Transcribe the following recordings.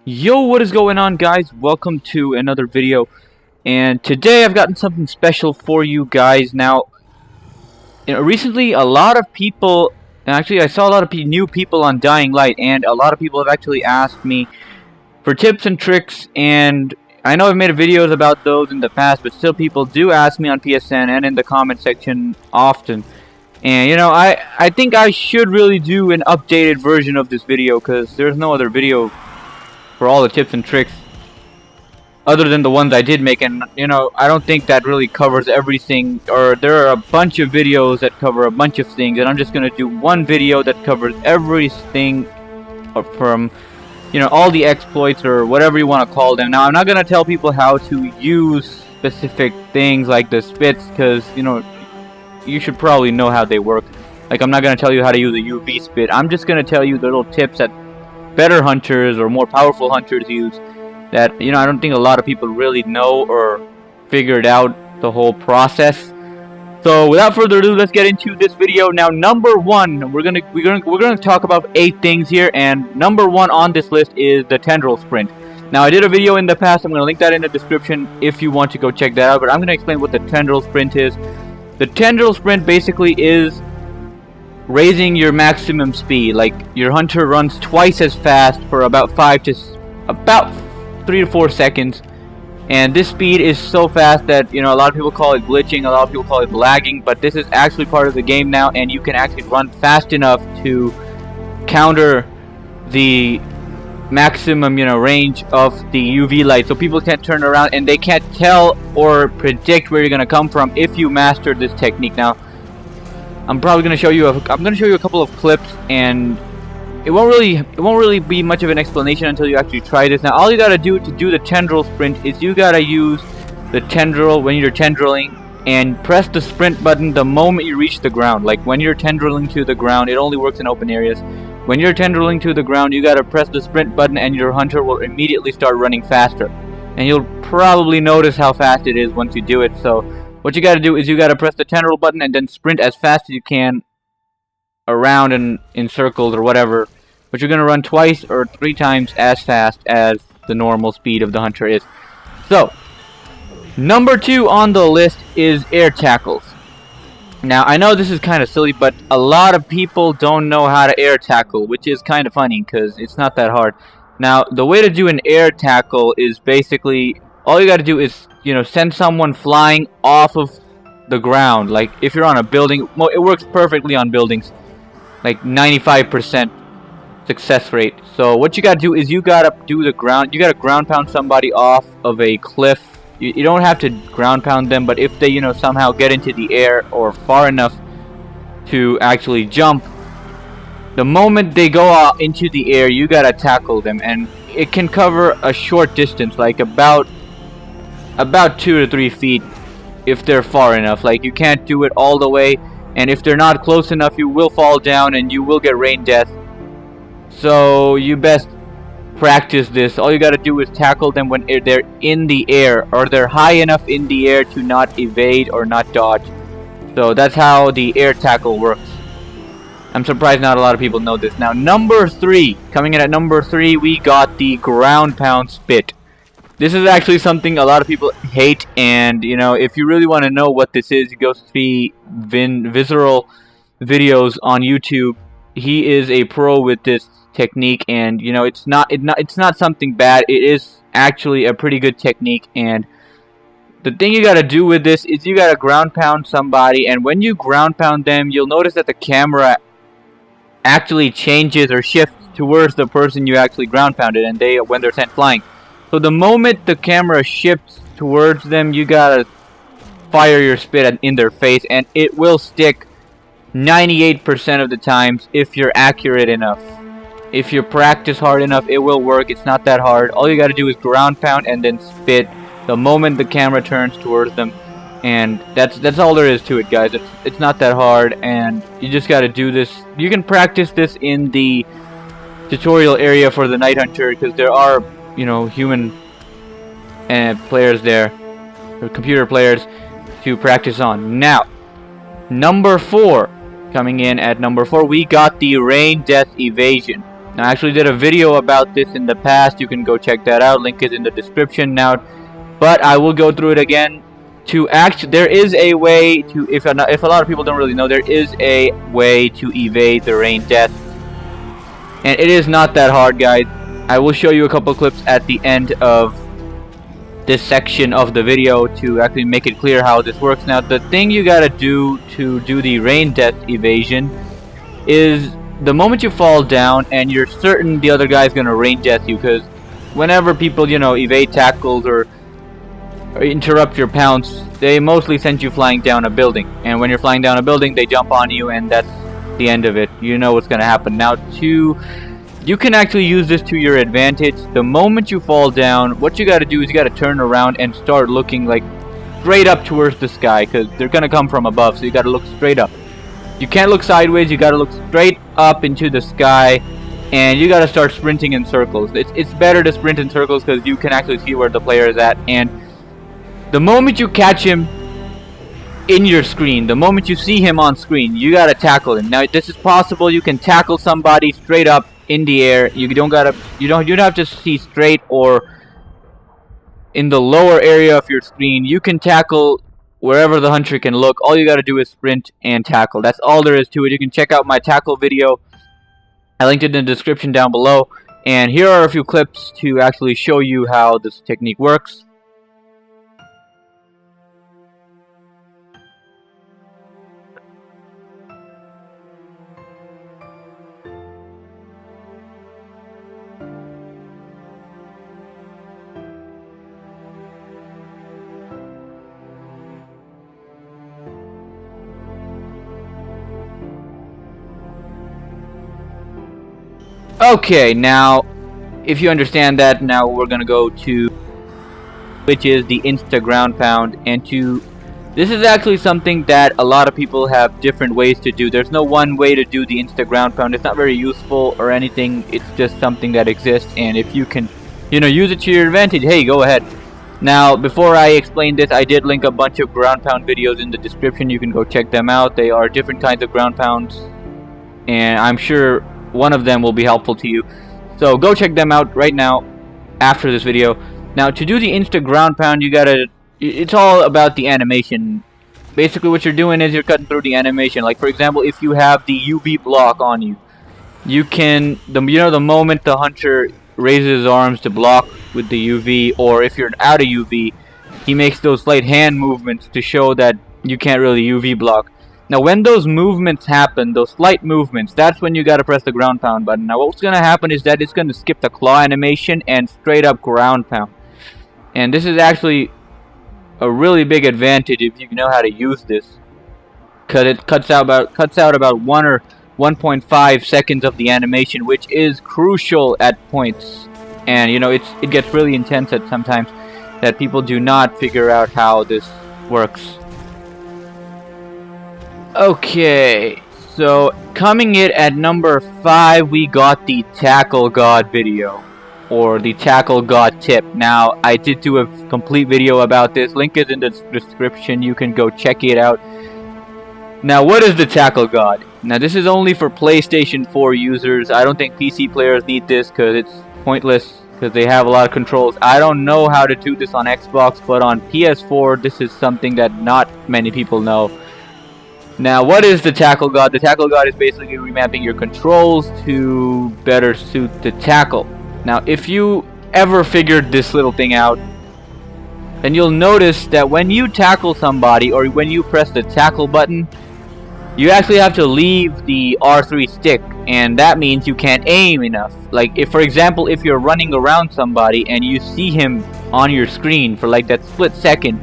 Yo, what is going on, guys? Welcome to another video, and today I've gotten something special for you guys. Now, recently a lot of people, actually I saw a lot of new people on Dying Light, and a lot of people have actually asked me for tips and tricks, and I know I've made videos about those in the past, but still people do ask me on PSN and in the comment section often. And you know, I think I should really do an updated version of this video, because there's no other video for all the tips and tricks other than the ones I did make, and you know, I don't think that really covers everything, or there are a bunch of videos that cover a bunch of things, and I'm just gonna do one video that covers everything from, you know, all the exploits or whatever you want to call them. Now, I'm not gonna tell people how to use specific things like the spits, because you know, you should probably know how they work. Like, I'm not gonna tell you how to use a UV spit. I'm just gonna tell you the little tips that better hunters or more powerful hunters use that, you know, I don't think a lot of people really know or figured out the whole process. So without further ado, let's get into this video. Now, number one, we're gonna talk about 8 things here, and number 1 on this list is the tendril sprint. Now, I did a video in the past. I'm gonna link that in the description if you want to go check that out, but I'm gonna explain what the tendril sprint is. The tendril sprint basically is raising your maximum speed. Like, your hunter runs twice as fast for about 3 to 4 seconds, and this speed is so fast that, you know, a lot of people call it glitching, a lot of people call it lagging, but this is actually part of the game now, and you can actually run fast enough to counter the maximum, you know, range of the UV light, so people can't turn around and they can't tell or predict where you're gonna come from if you master this technique. Now, I'm probably gonna show you a couple of clips, and it won't really be much of an explanation until you actually try this. Now, all you gotta do to do the tendril sprint is you gotta use the tendril when you're tendriling, and press the sprint button the moment you reach the ground. Like, when you're tendriling to the ground, it only works in open areas. When you're tendriling to the ground, you gotta press the sprint button, and your hunter will immediately start running faster. And you'll probably notice how fast it is once you do it. So what you gotta do is you gotta press the tendril button and then sprint as fast as you can around and in circles or whatever. But you're gonna run twice or 3 times as fast as the normal speed of the hunter is. So, number 2 on the list is air tackles. Now, I know this is kind of silly, but a lot of people don't know how to air tackle, which is kind of funny because it's not that hard. Now, the way to do an air tackle is basically, all you gotta do is, you know, send someone flying off of the ground. Like, if you're on a building, well, it works perfectly on buildings, like 95% success rate. So what you gotta do is you gotta ground pound somebody off of a cliff. You don't have to ground pound them, but if they, you know, somehow get into the air or far enough to actually jump, the moment they go into the air, you gotta tackle them, and it can cover a short distance, like about 2 to 3 feet if they're far enough. Like, you can't do it all the way, and if they're not close enough, you will fall down and you will get rain death. So you best practice this. All you gotta do is tackle them when they're in the air, or they're high enough in the air to not evade or not dodge. So that's how the air tackle works. I'm surprised not a lot of people know this. Now, number 3, coming in at number 3, we got the ground pound spit. This is actually something a lot of people hate, and you know, if you really want to know what this is, you go see Visceral videos on YouTube. He is a pro with this technique, and you know, it's not something bad. It is actually a pretty good technique, and the thing you gotta do with this is you gotta ground pound somebody, and when you ground pound them, you'll notice that the camera actually changes or shifts towards the person you actually ground pounded, and when they're sent flying. So the moment the camera shifts towards them, you gotta fire your spit in their face, and it will stick 98% of the times if you're accurate enough. If you practice hard enough, it will work. It's not that hard. All you gotta do is ground pound and then spit the moment the camera turns towards them, and that's all there is to it, guys. It's not that hard, and you just gotta do this. You can practice this in the tutorial area for the Night Hunter, because there are, you know, human players there, or computer players, to practice on. Now, number 4, coming in at number 4, we got the rain death evasion. Now, I actually did a video about this in the past. You can go check that out. Link is in the description now. But I will go through it again. There is a way to, if a lot of people don't really know, there is a way to evade the rain death. And it is not that hard, guys. I will show you a couple clips at the end of this section of the video to actually make it clear how this works. Now, the thing you gotta do to do the rain death evasion is the moment you fall down and you're certain the other guy's gonna rain death you, because whenever people, you know, evade tackles or interrupt your pounce, they mostly send you flying down a building. And when you're flying down a building, they jump on you, and that's the end of it. You know what's gonna happen. Now, you can actually use this to your advantage. The moment you fall down, what you gotta do is you gotta turn around and start looking like straight up towards the sky, because they're gonna come from above, so you gotta look straight up. You can't look sideways, you gotta look straight up into the sky, and you gotta start sprinting in circles. It's better to sprint in circles because you can actually see where the player is at, and the moment you catch him in your screen, the moment you see him on screen, you gotta tackle him. Now, this is possible. You can tackle somebody straight up in the air. You don't have to see straight or in the lower area of your screen. You can tackle wherever the hunter can look. All you gotta do is sprint and tackle. That's all there is to it. You can check out my tackle video. I linked it in the description down below. And here are a few clips to actually show you how this technique works. Okay, now, if you understand that, now we're gonna go to, which is the insta ground pound, and this is actually something that a lot of people have different ways to do. There's no one way to do the insta ground pound. It's not very useful or anything. It's just something that exists, and if you can, you know, use it to your advantage, hey, go ahead. Now, before I explain this, I did link a bunch of ground pound videos in the description. You can go check them out. They are different kinds of ground pounds, and I'm sure one of them will be helpful to you. So go check them out right now after this video. Now, to do the insta ground pound, it's all about the animation. Basically what you're doing is you're cutting through the animation. Like, for example, if you have the UV block on you, you can, the moment the hunter raises his arms to block with the UV, or if you're out of UV, he makes those slight hand movements to show that you can't really UV block. Now, when those movements happen, those slight movements, that's when you gotta press the ground pound button. Now, what's gonna happen is that it's gonna skip the claw animation and straight up ground pound. And this is actually a really big advantage if you know how to use this, because it cuts out about 1 or 1.5 seconds of the animation, which is crucial at points. And you know, it gets really intense at sometimes that people do not figure out how this works. Okay, so coming in at number 5, we got the Tackle God video, or the Tackle God tip. Now, I did do a complete video about this. Link is in the description. You can go check it out. Now, what is the Tackle God? Now, this is only for PlayStation 4 users. I don't think PC players need this because it's pointless, because they have a lot of controls. I don't know how to do this on Xbox, but on PS4, this is something that not many people know. Now, what is the Tackle God? The Tackle God is basically remapping your controls to better suit the tackle. Now, if you ever figured this little thing out, then you'll notice that when you tackle somebody, or when you press the tackle button, you actually have to leave the R3 stick, and that means you can't aim enough. Like, if, for example, if you're running around somebody and you see him on your screen for like that split second,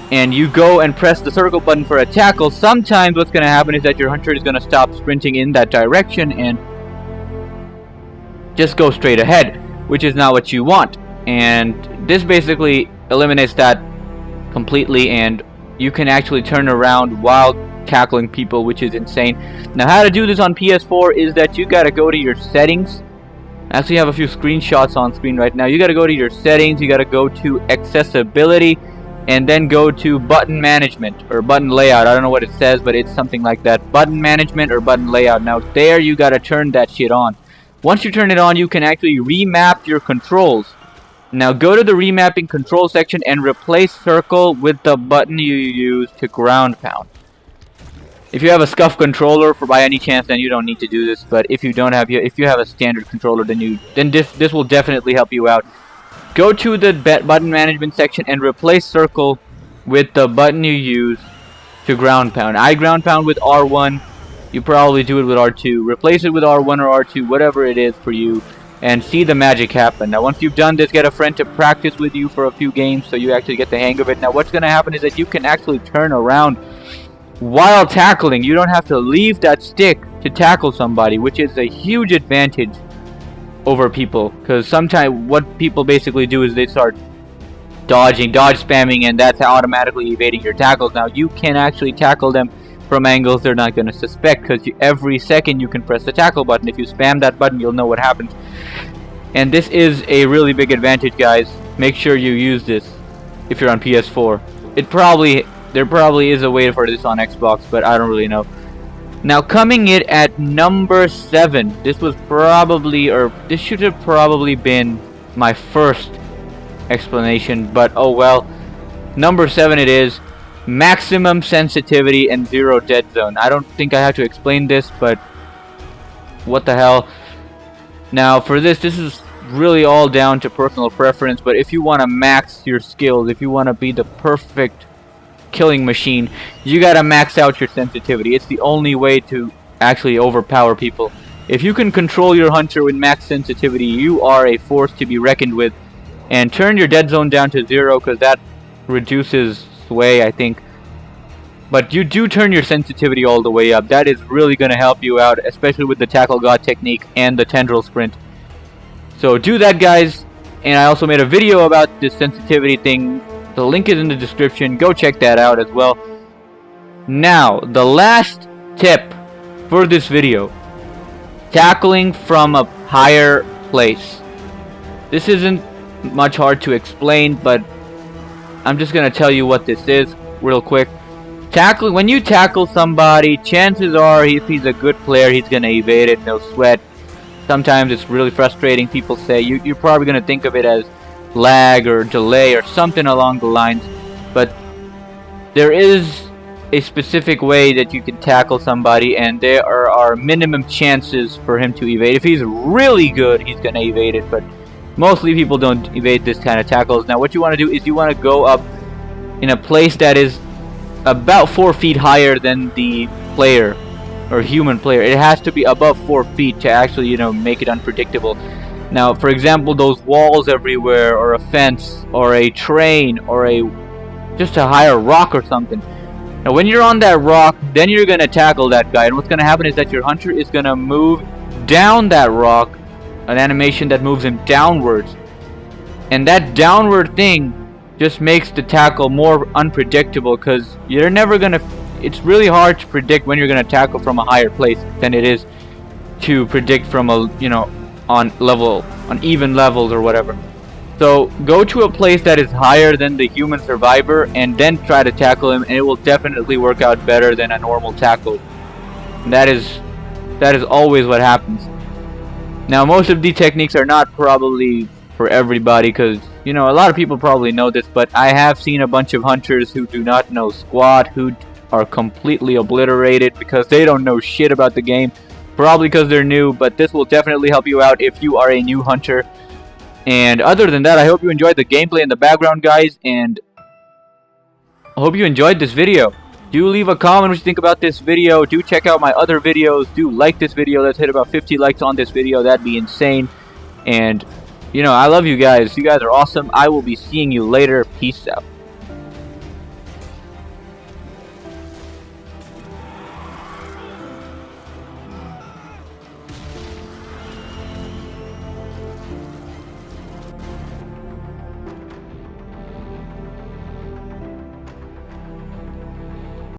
and you go and press the circle button for a tackle, sometimes what's going to happen is that your hunter is going to stop sprinting in that direction and just go straight ahead, which is not what you want. And this basically eliminates that completely, and you can actually turn around while tackling people, which is insane. Now, how to do this on PS4 is that you got to go to your settings. I actually have a few screenshots on screen right now. You got to go to your settings, you got to go to accessibility, and then go to button management or button layout. I don't know what it says, but it's something like that. Button management or button layout. Now there you gotta turn that shit on. Once you turn it on, you can actually remap your controls. Now go to the remapping control section and replace circle with the button you use to ground pound. If you have a scuff controller by any chance, then you don't need to do this. But if you don't have, if you have a standard controller, then this will definitely help you out. Go to the button management section and replace circle with the button you use to ground pound. I ground pound with R1. You probably do it with R2. Replace it with R1 or R2, whatever it is for you, and see the magic happen. Now once you've done this, get a friend to practice with you for a few games so you actually get the hang of it. Now what's going to happen is that you can actually turn around while tackling. You don't have to leave that stick to tackle somebody, which is a huge advantage over people, because sometimes what people basically do is they start dodge spamming, and that's automatically evading your tackles. Now you can actually tackle them from angles they're not going to suspect, because every second you can press the tackle button. If you spam that button, you'll know what happens. And this is a really big advantage, guys. Make sure you use this if you're on PS4. There probably is a way for this on Xbox, but I don't really know. Now coming in at number 7, this should have probably been my first explanation, but oh well. Number 7 it is. Maximum sensitivity and zero dead zone. I don't think I have to explain this, but what the hell. Now for this is really all down to personal preference, but if you want to max your skills, if you want to be the perfect killing machine, you gotta max out your sensitivity. It's the only way to actually overpower people. If you can control your hunter with max sensitivity, you are a force to be reckoned with. And turn your dead zone down to 0, because that reduces sway, I think. But you do turn your sensitivity all the way up. That is really going to help you out, especially with the Tackle God technique and the Tendril Sprint. So do that, guys. And I also made a video about this sensitivity thing. The link is in the description. Go check that out as well. Now, the last tip for this video. Tackling from a higher place. This isn't much hard to explain, but I'm just going to tell you what this is real quick. When you tackle somebody, chances are if he's a good player, he's going to evade it, no sweat. Sometimes it's really frustrating. People say you're probably going to think of it as lag or delay or something along the lines, but there is a specific way that you can tackle somebody, and there are minimum chances for him to evade. If he's really good, he's going to evade it, but mostly people don't evade this kind of tackles. Now what you want to do is you want to go up in a place that is about 4 feet higher than the player or human player. It has to be above 4 feet to actually, make it unpredictable. Now, for example, those walls everywhere, or a fence, or a train, or just a higher rock or something. Now, when you're on that rock, then you're going to tackle that guy. And what's going to happen is that your hunter is going to move down that rock, an animation that moves him downwards. And that downward thing just makes the tackle more unpredictable, because you're never going to... It's really hard to predict when you're going to tackle from a higher place than it is to predict from a, on even levels or whatever. So go to a place that is higher than the human survivor and then try to tackle him, and it will definitely work out better than a normal tackle. And that is always what happens. Now most of these techniques are not probably for everybody, because a lot of people probably know this, but I have seen a bunch of hunters who do not know squat, who are completely obliterated because they don't know shit about the game. Probably because they're new, but this will definitely help you out if you are a new hunter. And other than that, I hope you enjoyed the gameplay in the background, guys, and I hope you enjoyed this video. Do leave a comment what you think about this video. Do check out my other videos. Do like this video. Let's hit about 50 likes on this video. That'd be insane. And, I love you guys. You guys are awesome. I will be seeing you later. Peace out.